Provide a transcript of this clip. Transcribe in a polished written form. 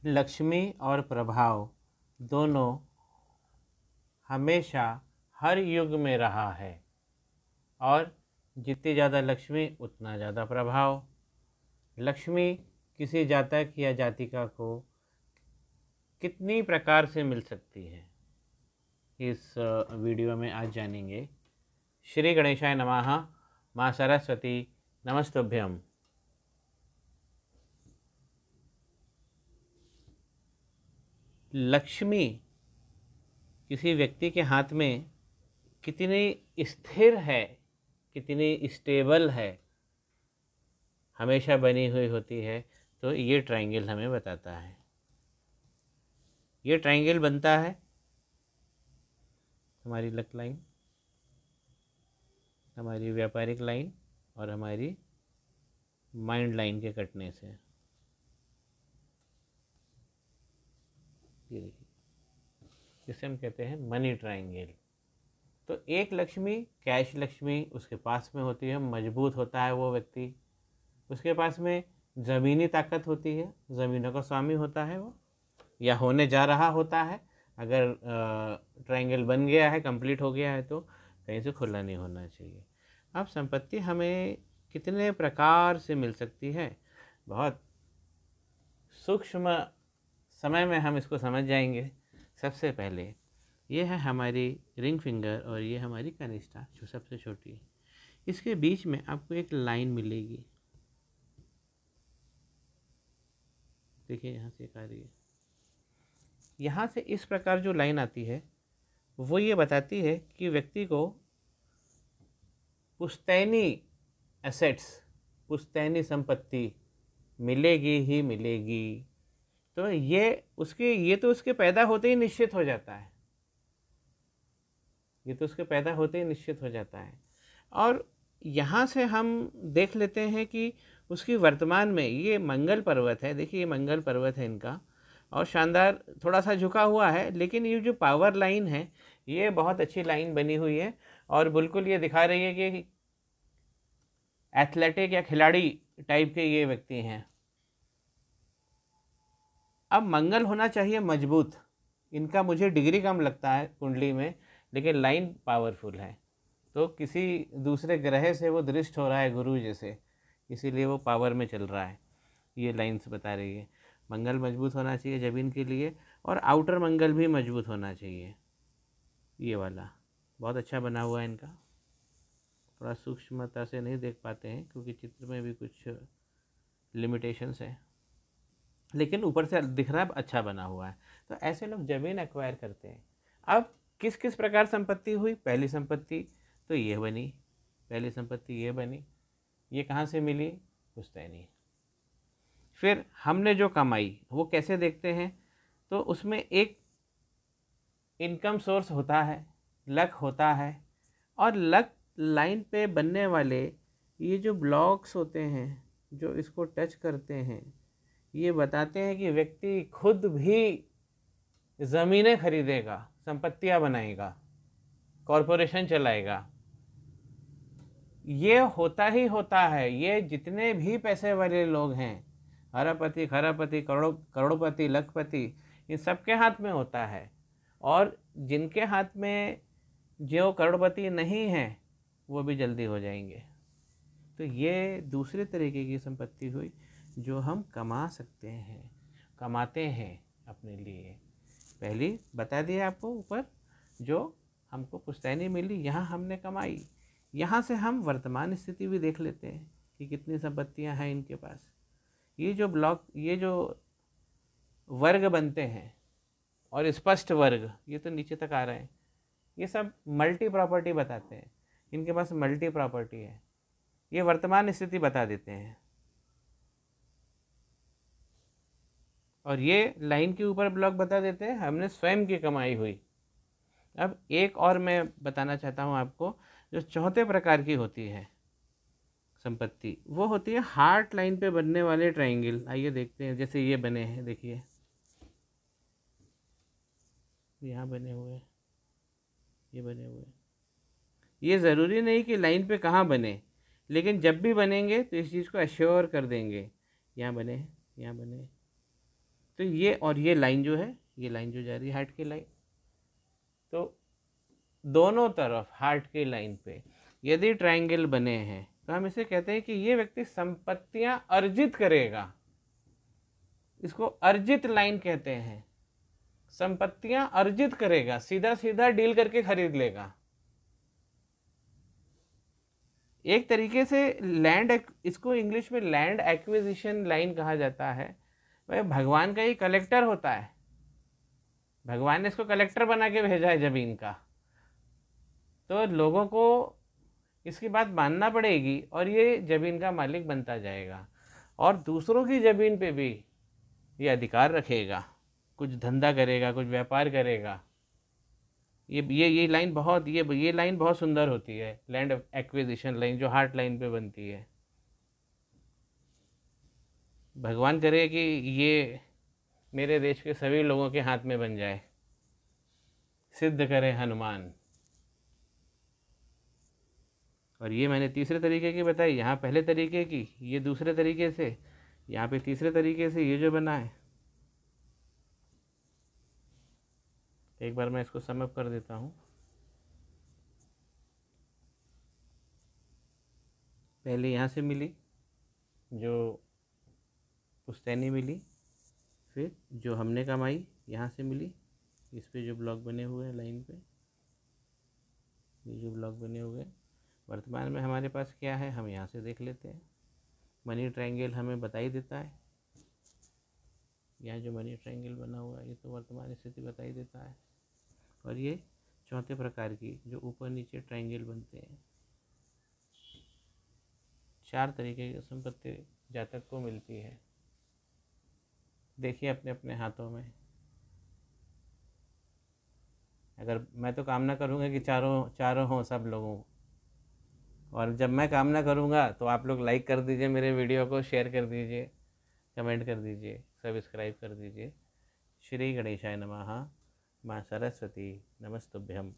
लक्ष्मी और प्रभाव दोनों हमेशा हर युग में रहा है, और जितनी ज़्यादा लक्ष्मी उतना ज़्यादा प्रभाव। लक्ष्मी किसी जातक या जातिका को कितनी प्रकार से मिल सकती है, इस वीडियो में आज जानेंगे। श्री गणेशाय नमः। माँ सरस्वती नमस्तुभ्यम। लक्ष्मी किसी व्यक्ति के हाथ में कितनी स्थिर है, कितनी स्टेबल है, हमेशा बनी हुई होती है, तो ये ट्रायंगल हमें बताता है। ये ट्रायंगल बनता है हमारी लक लाइन, हमारी व्यापारिक लाइन और हमारी माइंड लाइन के कटने से। ये देखिए, जिसे हम कहते हैं मनी ट्रायंगल। तो एक लक्ष्मी, कैश लक्ष्मी उसके पास में होती है, मजबूत होता है वो व्यक्ति। उसके पास में ज़मीनी ताकत होती है, ज़मीनों का स्वामी होता है वो, या होने जा रहा होता है। अगर ट्रायंगल बन गया है, कंप्लीट हो गया है, तो कहीं से खुला नहीं होना चाहिए। अब संपत्ति हमें कितने प्रकार से मिल सकती है, बहुत सूक्ष्म समय में हम इसको समझ जाएंगे। सबसे पहले ये है हमारी रिंग फिंगर और ये हमारी कनिष्ठा जो सबसे छोटी है। इसके बीच में आपको एक लाइन मिलेगी, देखिए यहाँ से एक आ रही है। यहाँ से इस प्रकार जो लाइन आती है वो ये बताती है कि व्यक्ति को पुश्तैनी एसेट्स, पुश्तैनी संपत्ति मिलेगी ही मिलेगी। तो ये तो उसके पैदा होते ही निश्चित हो जाता है, ये तो उसके पैदा होते ही निश्चित हो जाता है। और यहाँ से हम देख लेते हैं कि उसकी वर्तमान में ये मंगल पर्वत है, देखिए ये मंगल पर्वत है इनका, और शानदार थोड़ा सा झुका हुआ है, लेकिन ये जो पावर लाइन है ये बहुत अच्छी लाइन बनी हुई है, और बिल्कुल ये दिखा रही है कि एथलेटिक या खिलाड़ी टाइप के ये व्यक्ति हैं। अब मंगल होना चाहिए मजबूत, इनका मुझे डिग्री कम लगता है कुंडली में, लेकिन लाइन पावरफुल है। तो किसी दूसरे ग्रह से वो दृष्ट हो रहा है गुरु जैसे, इसीलिए वो पावर में चल रहा है। ये लाइन्स बता रही है मंगल मजबूत होना चाहिए जमीन के लिए, और आउटर मंगल भी मजबूत होना चाहिए। ये वाला बहुत अच्छा बना हुआ है इनका, थोड़ा सूक्ष्मता से नहीं देख पाते हैं क्योंकि चित्र में भी कुछ लिमिटेशंस है, लेकिन ऊपर से दिख रहा है अच्छा बना हुआ है। तो ऐसे लोग जमीन एक्वायर करते हैं। अब किस किस प्रकार संपत्ति हुई? पहली संपत्ति तो ये बनी, पहली संपत्ति ये बनी, ये कहाँ से मिली? पुश्तैनी। फिर हमने जो कमाई वो कैसे देखते हैं? तो उसमें एक इनकम सोर्स होता है, लक होता है, और लक लाइन पे बनने वाले ये जो ब्लॉक्स होते हैं जो इसको टच करते हैं, ये बताते हैं कि व्यक्ति खुद भी ज़मीनें खरीदेगा, संपत्तियां बनाएगा, कॉरपोरेशन चलाएगा। ये होता ही होता है। ये जितने भी पैसे वाले लोग हैं, अरबपति, खरबपति, करोड़पति, लखपति, इन सबके हाथ में होता है। और जिनके हाथ में जो करोड़पति नहीं हैं वो भी जल्दी हो जाएंगे। तो ये दूसरे तरीके की संपत्ति हुई जो हम कमा सकते हैं, कमाते हैं अपने लिए। पहली बता दिया आपको ऊपर, जो हमको पुश्तैनी मिली, यहाँ हमने कमाई। यहाँ से हम वर्तमान स्थिति भी देख लेते हैं कि कितनी संपत्तियाँ हैं इनके पास। ये जो ब्लॉक, ये जो वर्ग बनते हैं और स्पष्ट वर्ग, ये तो नीचे तक आ रहे हैं, ये सब मल्टी प्रॉपर्टी बताते हैं। इनके पास मल्टी प्रॉपर्टी है, ये वर्तमान स्थिति बता देते हैं। और ये लाइन के ऊपर ब्लॉक बता देते हैं हमने स्वयं की कमाई हुई। अब एक और मैं बताना चाहता हूँ आपको, जो चौथे प्रकार की होती है संपत्ति, वो होती है हार्ट लाइन पे बनने वाले ट्रायंगल। आइए देखते हैं, जैसे ये बने हैं, देखिए यहाँ बने हुए, ये बने हुए। ये ज़रूरी नहीं कि लाइन पे कहाँ बने, लेकिन जब भी बनेंगे तो इस चीज़ को एश्योर कर देंगे। यहाँ बने, यहाँ बने, तो ये और ये लाइन जो है, ये लाइन जो जा रही है हार्ट की लाइन, तो दोनों तरफ हार्ट की लाइन पे यदि ट्रायंगल बने हैं तो हम इसे कहते हैं कि ये व्यक्ति संपत्तियां अर्जित करेगा। इसको अर्जित लाइन कहते हैं। संपत्तियां अर्जित करेगा, सीधा सीधा डील करके खरीद लेगा। एक तरीके से लैंड, इसको इंग्लिश में लैंड एक्विजिशन लाइन कहा जाता है। वह भगवान का ही कलेक्टर होता है। भगवान ने इसको कलेक्टर बना के भेजा है जमीन का, तो लोगों को इसकी बात मानना पड़ेगी और ये ज़मीन का मालिक बनता जाएगा और दूसरों की ज़मीन पे भी ये अधिकार रखेगा, कुछ धंधा करेगा, कुछ व्यापार करेगा। ये लाइन बहुत, ये लाइन बहुत सुंदर होती है, लैंड एक्विजिशन लाइन जो हार्ट लाइन पे बनती है। भगवान करे कि ये मेरे देश के सभी लोगों के हाथ में बन जाए, सिद्ध करे हनुमान। और ये मैंने तीसरे तरीके की बताई, यहाँ पहले तरीके की, ये दूसरे तरीके से, यहाँ पे तीसरे तरीके से ये जो बना है। एक बार मैं इसको समअप कर देता हूँ। पहले यहाँ से मिली जो पुश्तैनी मिली, फिर जो हमने कमाई यहाँ से मिली, इस पे जो ब्लॉक बने हुए हैं लाइन पे, ये जो ब्लॉक बने हुए हैं। वर्तमान में हमारे पास क्या है हम यहाँ से देख लेते हैं। मनी ट्रायंगल हमें बता ही देता है, यहाँ जो मनी ट्रायंगल बना हुआ है ये तो वर्तमान स्थिति बता ही देता है। और ये चौथे प्रकार की जो ऊपर नीचे ट्रायंगल बनते हैं, 4 तरीके की संपत्ति जातक को मिलती है। देखिए अपने अपने हाथों में। अगर मैं तो कामना करूँगा कि चारों हों सब लोगों, और जब मैं कामना करूँगा तो आप लोग लाइक कर दीजिए मेरे वीडियो को, शेयर कर दीजिए, कमेंट कर दीजिए, सब्सक्राइब कर दीजिए। श्री गणेशाय नमः। माँ सरस्वती नमस्तुभ्यम।